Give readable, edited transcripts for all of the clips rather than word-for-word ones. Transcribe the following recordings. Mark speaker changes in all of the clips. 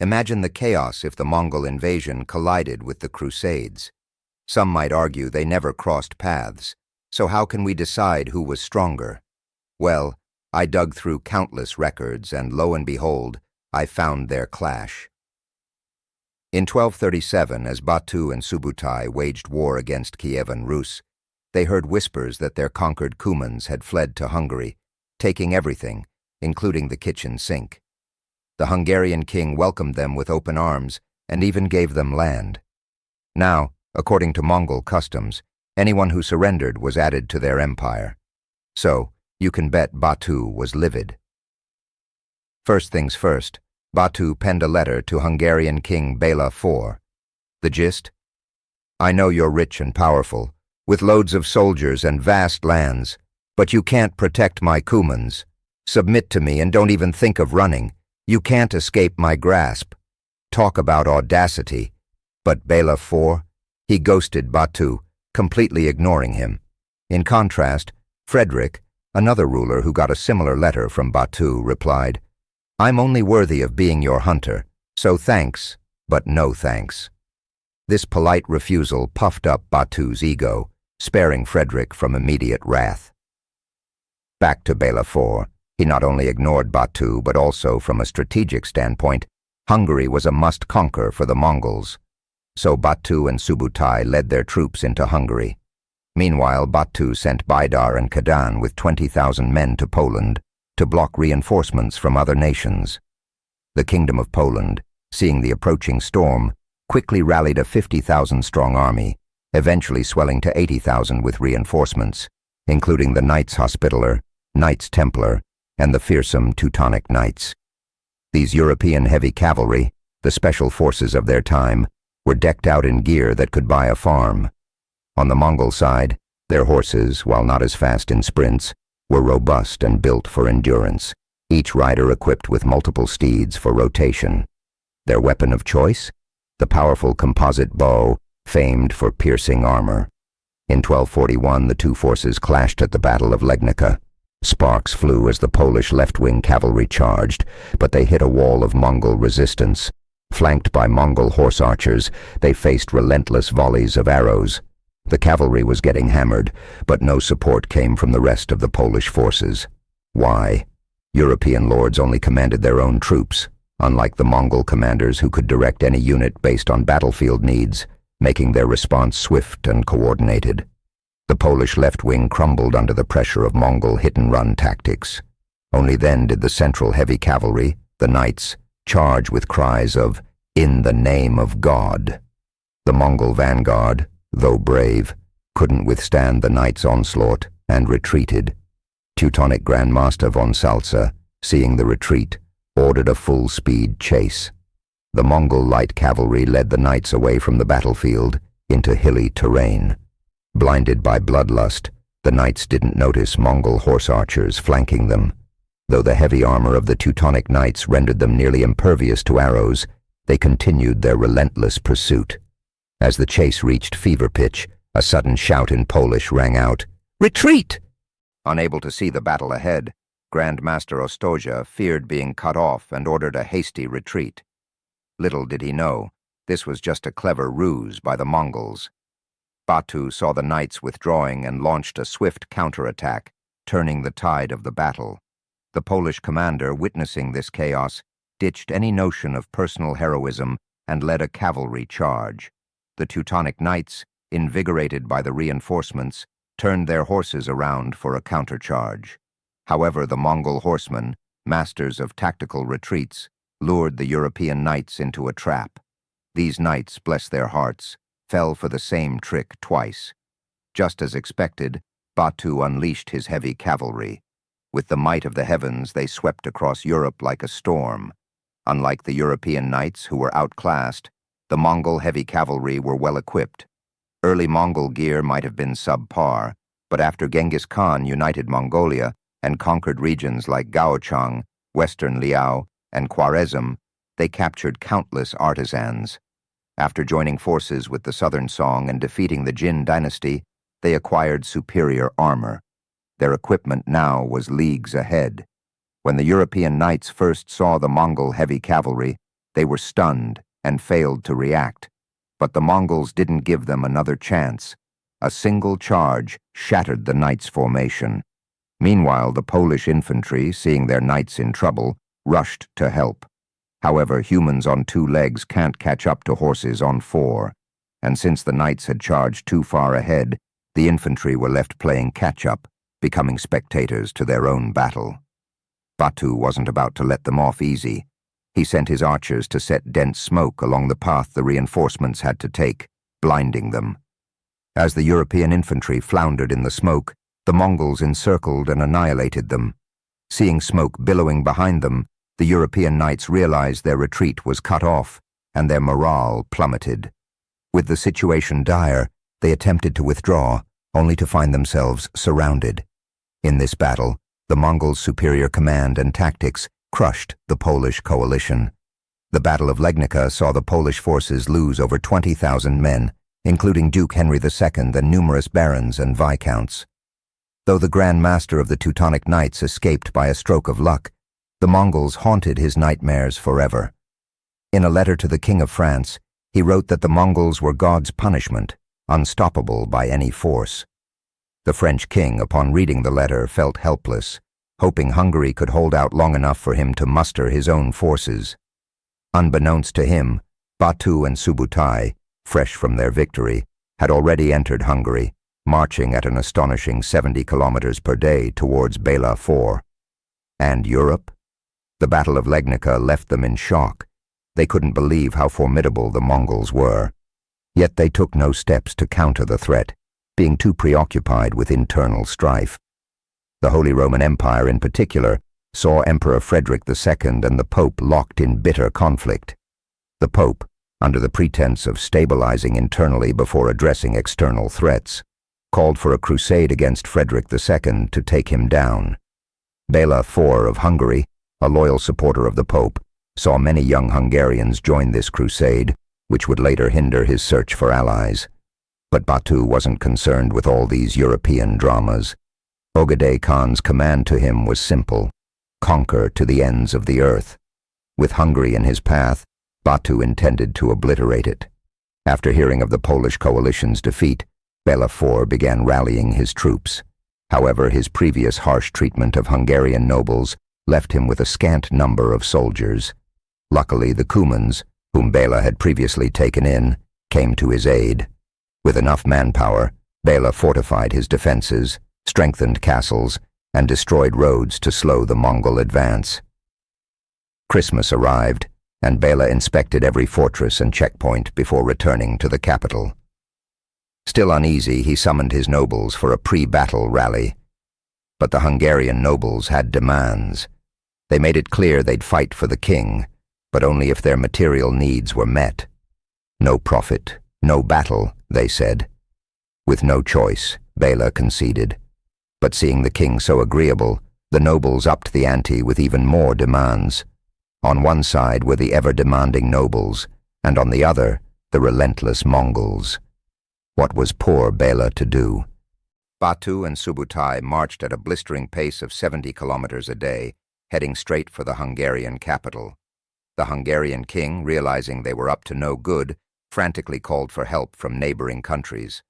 Speaker 1: Imagine the chaos if the Mongol invasion collided with the Crusades. Some might argue they never crossed paths, so how can we decide who was stronger? Well, I dug through countless records, and lo and behold, I found their clash. In 1237, as Batu and Subutai waged war against Kievan Rus, they heard whispers that their conquered Cumans had fled to Hungary, taking everything, including the kitchen sink. The Hungarian king welcomed them with open arms and even gave them land. Now, according to Mongol customs, anyone who surrendered was added to their empire. So, you can bet Batu was livid. First things first, Batu penned a letter to Hungarian King Béla IV. The gist? I know you're rich and powerful, with loads of soldiers and vast lands, but you can't protect my Cumans. Submit to me and don't even think of running. You can't escape my grasp. Talk about audacity. But Béla IV, he ghosted Batu, completely ignoring him. In contrast, Frederick, another ruler who got a similar letter from Batu, replied, I'm only worthy of being your hunter, so thanks, but no thanks. This polite refusal puffed up Batu's ego, sparing Frederick from immediate wrath. Back to Béla IV. He not only ignored Batu, but also, from a strategic standpoint, Hungary was a must-conquer for the Mongols. So Batu and Subutai led their troops into Hungary. Meanwhile, Batu sent Baidar and Kadan with 20,000 men to Poland to block reinforcements from other nations. The Kingdom of Poland, seeing the approaching storm, quickly rallied a 50,000-strong army, eventually swelling to 80,000 with reinforcements, including the Knights Hospitaller, Knights Templar, and the fearsome Teutonic Knights. These European heavy cavalry, the special forces of their time, were decked out in gear that could buy a farm. On the Mongol side, their horses, while not as fast in sprints, were robust and built for endurance, each rider equipped with multiple steeds for rotation. Their weapon of choice? The powerful composite bow, famed for piercing armor. In 1241, the two forces clashed at the Battle of Legnica. Sparks flew as the Polish left-wing cavalry charged, but they hit a wall of Mongol resistance. Flanked by Mongol horse archers, they faced relentless volleys of arrows. The cavalry was getting hammered, but no support came from the rest of the Polish forces. Why? European lords only commanded their own troops, unlike the Mongol commanders who could direct any unit based on battlefield needs, making their response swift and coordinated. The Polish left wing crumbled under the pressure of Mongol hit-and-run tactics. Only then did the central heavy cavalry, the knights, charge with cries of, "In the name of God." The Mongol vanguard, though brave, couldn't withstand the knights' onslaught and retreated. Teutonic Grand Master von Salza, seeing the retreat, ordered a full-speed chase. The Mongol light cavalry led the knights away from the battlefield into hilly terrain. Blinded by bloodlust, the knights didn't notice Mongol horse archers flanking them. Though the heavy armor of the Teutonic knights rendered them nearly impervious to arrows, they continued their relentless pursuit. As the chase reached fever pitch, a sudden shout in Polish rang out, "Retreat!" Unable to see the battle ahead, Grand Master Ostoja feared being cut off and ordered a hasty retreat. Little did he know, this was just a clever ruse by the Mongols. Batu saw the knights withdrawing and launched a swift counterattack, turning the tide of the battle. The Polish commander, witnessing this chaos, ditched any notion of personal heroism and led a cavalry charge. The Teutonic knights, invigorated by the reinforcements, turned their horses around for a countercharge. However, the Mongol horsemen, masters of tactical retreats, lured the European knights into a trap. These knights, bless their hearts, fell for the same trick twice. Just as expected, Batu unleashed his heavy cavalry. With the might of the heavens, they swept across Europe like a storm. Unlike the European knights, who were outclassed, the Mongol heavy cavalry were well equipped. Early Mongol gear might have been subpar, but after Genghis Khan united Mongolia and conquered regions like Gaochang, western Liao, and Khwarezm, they captured countless artisans. After joining forces with the Southern Song and defeating the Jin dynasty, they acquired superior armor. Their equipment now was leagues ahead. When the European knights first saw the Mongol heavy cavalry, They were stunned and failed to react, but the Mongols didn't give them another chance. A single charge shattered the knights' formation. Meanwhile, the Polish infantry, seeing their knights in trouble, rushed to help. However, humans on 2 legs can't catch up to horses on 4, and since the knights had charged too far ahead, the infantry were left playing catch-up, becoming spectators to their own battle. Batu wasn't about to let them off easy. He sent his archers to set dense smoke along the path the reinforcements had to take, blinding them. As the European infantry floundered in the smoke, the Mongols encircled and annihilated them. Seeing smoke billowing behind them, the European knights realized their retreat was cut off, and their morale plummeted. With the situation dire, they attempted to withdraw, only to find themselves surrounded. In this battle, the Mongols' superior command and tactics crushed the Polish coalition. The Battle of Legnica saw the Polish forces lose over 20,000 men, including Duke Henry II and numerous barons and viscounts. Though the Grand Master of the Teutonic Knights escaped by a stroke of luck, the Mongols haunted his nightmares forever. In a letter to the King of France, he wrote that the Mongols were God's punishment, unstoppable by any force. The French king, upon reading the letter, felt helpless, hoping Hungary could hold out long enough for him to muster his own forces. Unbeknownst to him, Batu and Subutai, fresh from their victory, had already entered Hungary, marching at an astonishing 70 kilometers per day towards Béla 4. And Europe? The Battle of Legnica left them in shock. They couldn't believe how formidable the Mongols were. Yet they took no steps to counter the threat, being too preoccupied with internal strife. The Holy Roman Empire, in particular, saw Emperor Frederick II and the Pope locked in bitter conflict. The Pope, under the pretense of stabilizing internally before addressing external threats, called for a crusade against Frederick II to take him down. Béla IV of Hungary, a loyal supporter of the Pope, saw many young Hungarians join this crusade, which would later hinder his search for allies. But Batu wasn't concerned with all these European dramas. Ogedei Khan's command to him was simple: conquer to the ends of the earth. With Hungary in his path, Batu intended to obliterate it. After hearing of the Polish coalition's defeat, Béla IV began rallying his troops. However, his previous harsh treatment of Hungarian nobles left him with a scant number of soldiers. Luckily, the Cumans, whom Béla had previously taken in, came to his aid. With enough manpower, Béla fortified his defenses, strengthened castles, and destroyed roads to slow the Mongol advance. Christmas arrived, and Béla inspected every fortress and checkpoint before returning to the capital. Still uneasy, he summoned his nobles for a pre-battle rally. But the Hungarian nobles had demands. They made it clear they'd fight for the king, but only if their material needs were met. No profit, no battle, they said. With no choice, Béla conceded. But seeing the king so agreeable, the nobles upped the ante with even more demands. On one side were the ever-demanding nobles, and on the other, the relentless Mongols. What was poor Béla to do? Batu and Subutai marched at a blistering pace of 70 kilometers a day, heading straight for the Hungarian capital. The Hungarian king, realizing they were up to no good, frantically called for help from neighboring countries.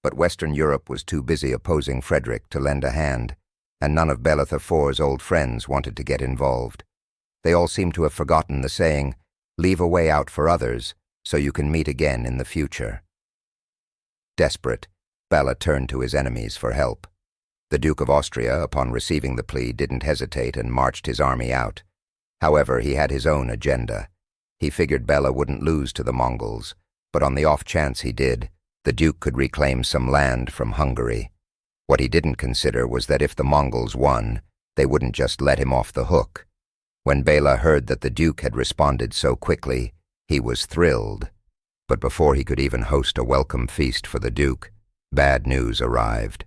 Speaker 1: But Western Europe was too busy opposing Frederick to lend a hand, and none of Béla IV's old friends wanted to get involved. They all seemed to have forgotten the saying, "Leave a way out for others, so you can meet again in the future." Desperate, Béla turned to his enemies for help. The Duke of Austria, upon receiving the plea, didn't hesitate and marched his army out. However, he had his own agenda. He figured Béla wouldn't lose to the Mongols, but on the off chance he did, the Duke could reclaim some land from Hungary. What he didn't consider was that if the Mongols won, they wouldn't just let him off the hook. When Béla heard that the Duke had responded so quickly, he was thrilled. But before he could even host a welcome feast for the Duke, bad news arrived.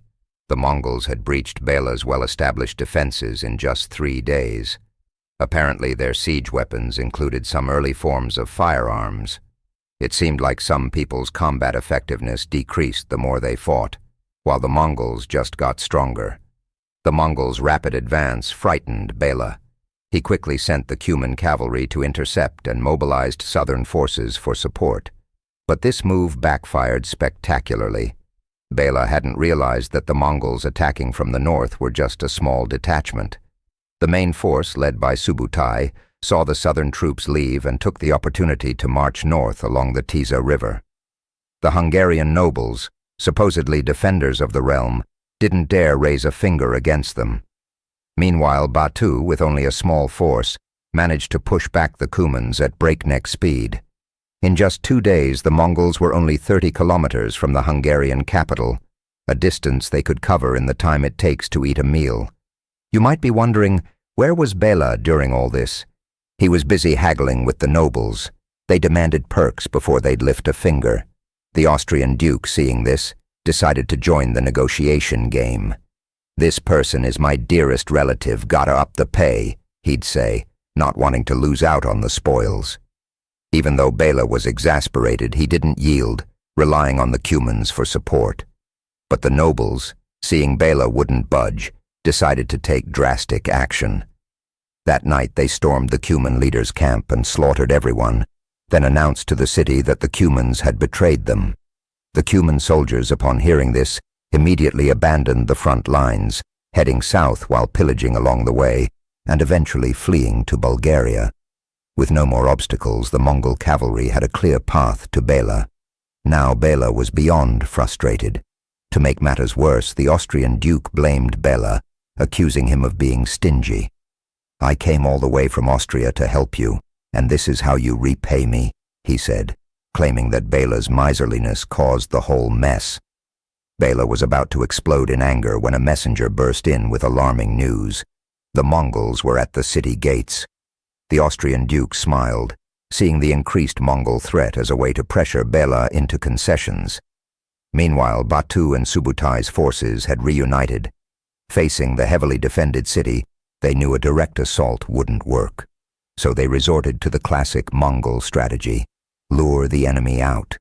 Speaker 1: The Mongols had breached Béla's well-established defenses in just 3 days. Apparently, their siege weapons included some early forms of firearms. It seemed like some people's combat effectiveness decreased the more they fought, while the Mongols just got stronger. The Mongols' rapid advance frightened Béla. He quickly sent the Cuman cavalry to intercept and mobilized southern forces for support. But this move backfired spectacularly. Béla hadn't realized that the Mongols attacking from the north were just a small detachment. The main force, led by Subutai, saw the southern troops leave and took the opportunity to march north along the Tisza River. The Hungarian nobles, supposedly defenders of the realm, didn't dare raise a finger against them. Meanwhile, Batu, with only a small force, managed to push back the Cumans at breakneck speed. In just 2 days, the Mongols were only 30 kilometers from the Hungarian capital, a distance they could cover in the time it takes to eat a meal. You might be wondering, where was Béla during all this? He was busy haggling with the nobles. They demanded perks before they'd lift a finger. The Austrian duke, seeing this, decided to join the negotiation game. "This person is my dearest relative, gotta up the pay," he'd say, not wanting to lose out on the spoils. Even though Béla was exasperated, he didn't yield, relying on the Cumans for support. But the nobles, seeing Béla wouldn't budge, decided to take drastic action. That night they stormed the Cuman leader's camp and slaughtered everyone, then announced to the city that the Cumans had betrayed them. The Cuman soldiers, upon hearing this, immediately abandoned the front lines, heading south while pillaging along the way, and eventually fleeing to Bulgaria. With no more obstacles, the Mongol cavalry had a clear path to Béla. Now Béla was beyond frustrated. To make matters worse, the Austrian duke blamed Béla, accusing him of being stingy. "I came all the way from Austria to help you, and this is how you repay me," he said, claiming that Béla's miserliness caused the whole mess. Béla was about to explode in anger when a messenger burst in with alarming news. The Mongols were at the city gates. The Austrian duke smiled, seeing the increased Mongol threat as a way to pressure Béla into concessions. Meanwhile, Batu and Subutai's forces had reunited. Facing the heavily defended city, they knew a direct assault wouldn't work. So they resorted to the classic Mongol strategy: lure the enemy out.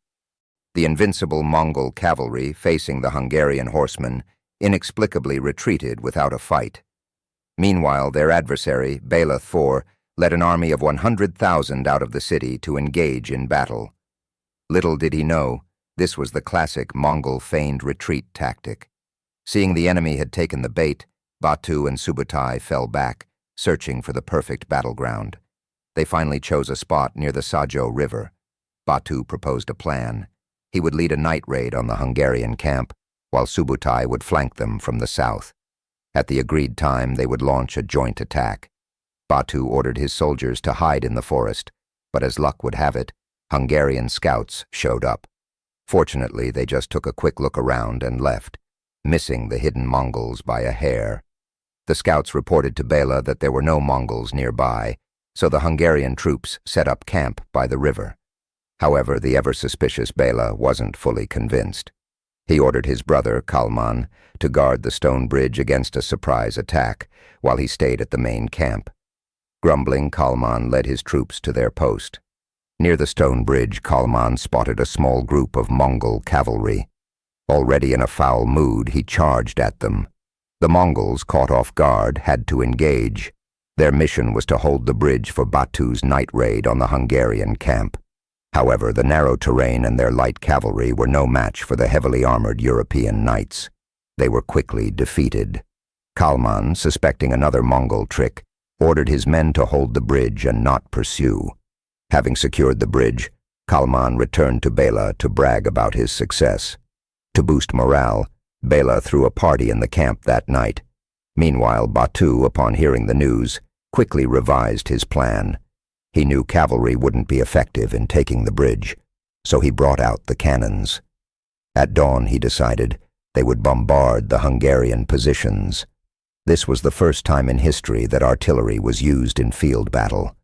Speaker 1: The invincible Mongol cavalry, facing the Hungarian horsemen, inexplicably retreated without a fight. Meanwhile, their adversary, Béla IV, led an army of 100,000 out of the city to engage in battle. Little did he know, this was the classic Mongol feigned retreat tactic. Seeing the enemy had taken the bait, Batu and Subutai fell back, searching for the perfect battleground. They finally chose a spot near the Sajo River. Batu proposed a plan. He would lead a night raid on the Hungarian camp, while Subutai would flank them from the south. At the agreed time, they would launch a joint attack. Batu ordered his soldiers to hide in the forest, but as luck would have it, Hungarian scouts showed up. Fortunately, they just took a quick look around and left, missing the hidden Mongols by a hair. The scouts reported to Béla that there were no Mongols nearby, so the Hungarian troops set up camp by the river. However, the ever-suspicious Béla wasn't fully convinced. He ordered his brother, Kalman, to guard the stone bridge against a surprise attack, while he stayed at the main camp. Grumbling, Kalman led his troops to their post. Near the stone bridge, Kalman spotted a small group of Mongol cavalry. Already in a foul mood, he charged at them. The Mongols, caught off guard, had to engage. Their mission was to hold the bridge for Batu's night raid on the Hungarian camp. However, the narrow terrain and their light cavalry were no match for the heavily armored European knights. They were quickly defeated. Kalman, suspecting another Mongol trick, ordered his men to hold the bridge and not pursue. Having secured the bridge, Kalman returned to Béla to brag about his success. To boost morale, Béla threw a party in the camp that night. Meanwhile, Batu, upon hearing the news, quickly revised his plan. He knew cavalry wouldn't be effective in taking the bridge, so he brought out the cannons. At dawn, he decided, they would bombard the Hungarian positions. This was the first time in history that artillery was used in field battle.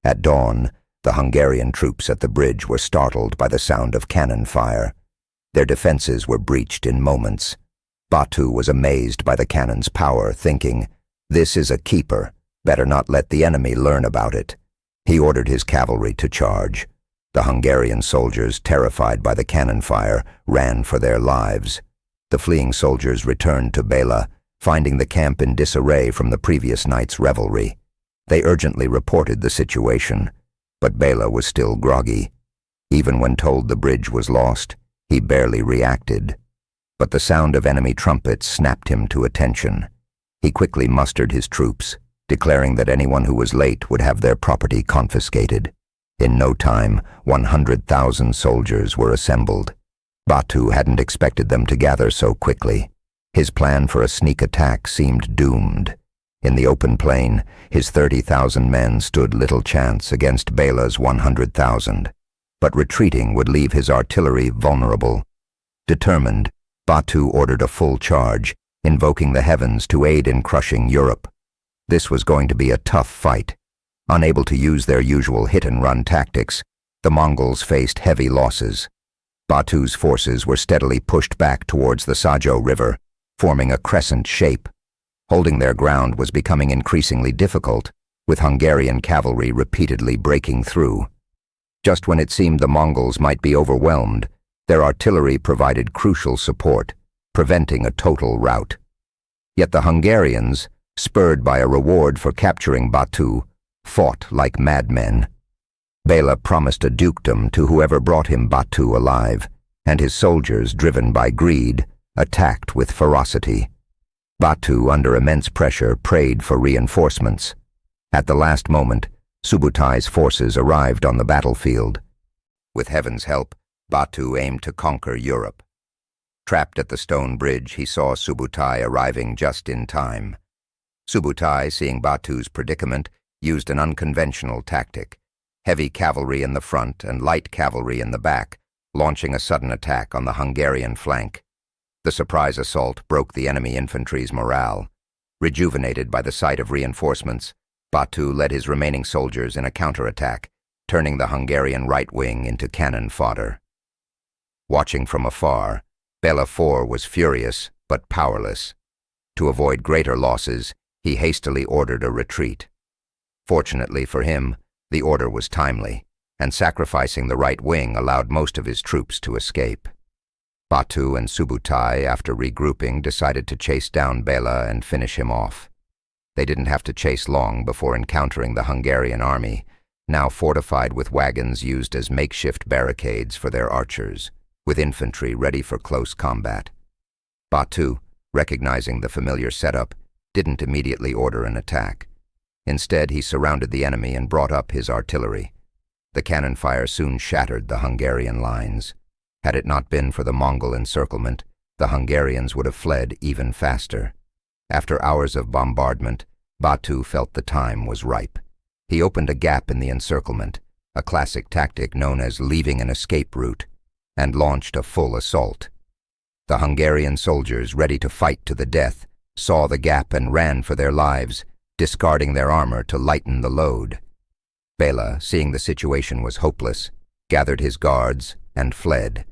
Speaker 1: At dawn, the Hungarian troops at the bridge were startled by the sound of cannon fire. Their defenses were breached in moments. Batu was amazed by the cannon's power, thinking, "This is a keeper. Better not let the enemy learn about it." He ordered his cavalry to charge. The Hungarian soldiers, terrified by the cannon fire, ran for their lives. The fleeing soldiers returned to Béla, finding the camp in disarray from the previous night's revelry. They urgently reported the situation, but Béla was still groggy. Even when told the bridge was lost, he barely reacted. But the sound of enemy trumpets snapped him to attention. He quickly mustered his troops, declaring that anyone who was late would have their property confiscated. In no time, 100,000 soldiers were assembled. Batu hadn't expected them to gather so quickly. His plan for a sneak attack seemed doomed. In the open plain, his 30,000 men stood little chance against Béla's 100,000. But retreating would leave his artillery vulnerable. Determined, Batu ordered a full charge, invoking the heavens to aid in crushing Europe. This was going to be a tough fight. Unable to use their usual hit-and-run tactics, the Mongols faced heavy losses. Batu's forces were steadily pushed back towards the Sajo River, forming a crescent shape. Holding their ground was becoming increasingly difficult, with Hungarian cavalry repeatedly breaking through. Just when it seemed the Mongols might be overwhelmed, their artillery provided crucial support, preventing a total rout. Yet the Hungarians, spurred by a reward for capturing Batu, fought like madmen. Béla promised a dukedom to whoever brought him Batu alive, and his soldiers, driven by greed, attacked with ferocity. Batu, under immense pressure, prayed for reinforcements. At the last moment, Subutai's forces arrived on the battlefield. With heaven's help, Batu aimed to conquer Europe. Trapped at the stone bridge, he saw Subutai arriving just in time. Subutai, seeing Batu's predicament, used an unconventional tactic. Heavy cavalry in the front and light cavalry in the back, launching a sudden attack on the Hungarian flank. The surprise assault broke the enemy infantry's morale. Rejuvenated by the sight of reinforcements, Batu led his remaining soldiers in a counterattack, turning the Hungarian right wing into cannon fodder. Watching from afar, Béla IV was furious but powerless. To avoid greater losses, he hastily ordered a retreat. Fortunately for him, the order was timely, and sacrificing the right wing allowed most of his troops to escape. Batu and Subutai, after regrouping, decided to chase down Béla and finish him off. They didn't have to chase long before encountering the Hungarian army, now fortified with wagons used as makeshift barricades for their archers, with infantry ready for close combat. Batu, recognizing the familiar setup, didn't immediately order an attack. Instead, he surrounded the enemy and brought up his artillery. The cannon fire soon shattered the Hungarian lines. Had it not been for the Mongol encirclement, the Hungarians would have fled even faster. After hours of bombardment, Batu felt the time was ripe. He opened a gap in the encirclement, a classic tactic known as leaving an escape route, and launched a full assault. The Hungarian soldiers, ready to fight to the death, saw the gap and ran for their lives, discarding their armor to lighten the load. Béla, seeing the situation was hopeless, gathered his guards and fled.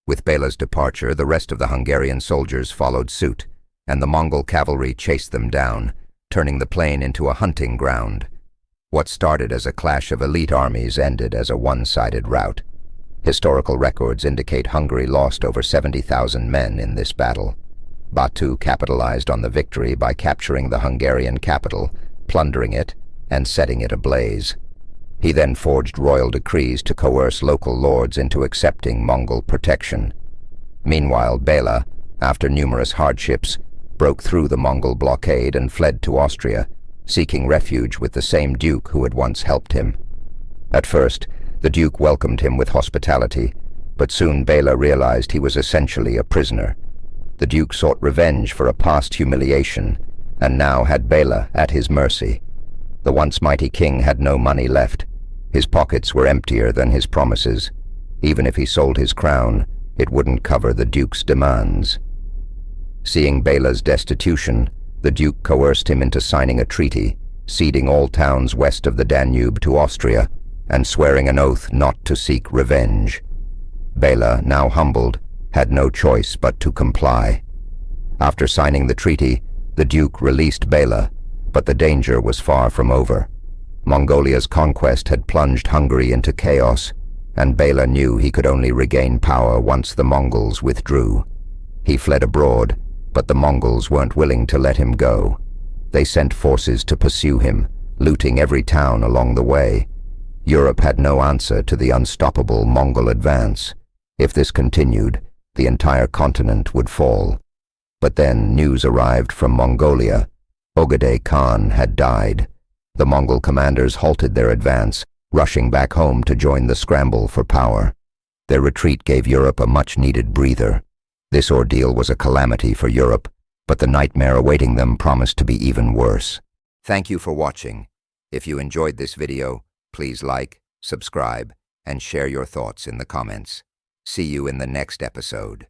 Speaker 1: With Béla's departure, the rest of the Hungarian soldiers followed suit, and the Mongol cavalry chased them down, turning the plain into a hunting ground. What started as a clash of elite armies ended as a one-sided rout. Historical records indicate Hungary lost over 70,000 men in this battle. Batu capitalized on the victory by capturing the Hungarian capital, plundering it, and setting it ablaze. He then forged royal decrees to coerce local lords into accepting Mongol protection. Meanwhile, Béla, after numerous hardships, broke through the Mongol blockade and fled to Austria, seeking refuge with the same duke who had once helped him. At first, the duke welcomed him with hospitality, but soon Béla realized he was essentially a prisoner. The duke sought revenge for a past humiliation, and now had Béla at his mercy. The once mighty king had no money left. His pockets were emptier than his promises. Even if he sold his crown, it wouldn't cover the duke's demands. Seeing Béla's destitution, the duke coerced him into signing a treaty, ceding all towns west of the Danube to Austria, and swearing an oath not to seek revenge. Béla, now humbled, had no choice but to comply. After signing the treaty, the duke released Béla, but the danger was far from over. Mongolia's conquest had plunged Hungary into chaos, and Béla knew he could only regain power once the Mongols withdrew. He fled abroad, but the Mongols weren't willing to let him go. They sent forces to pursue him, looting every town along the way. Europe had no answer to the unstoppable Mongol advance. If this continued, the entire continent would fall. But then news arrived from Mongolia. Ogedei Khan had died. The Mongol commanders halted their advance, rushing back home to join the scramble for power. Their retreat gave Europe a much-needed breather. This ordeal was a calamity for Europe, but the nightmare awaiting them promised to be even worse. Thank you for watching. If you enjoyed this video, please like, subscribe, and share your thoughts in the comments. See you in the next episode.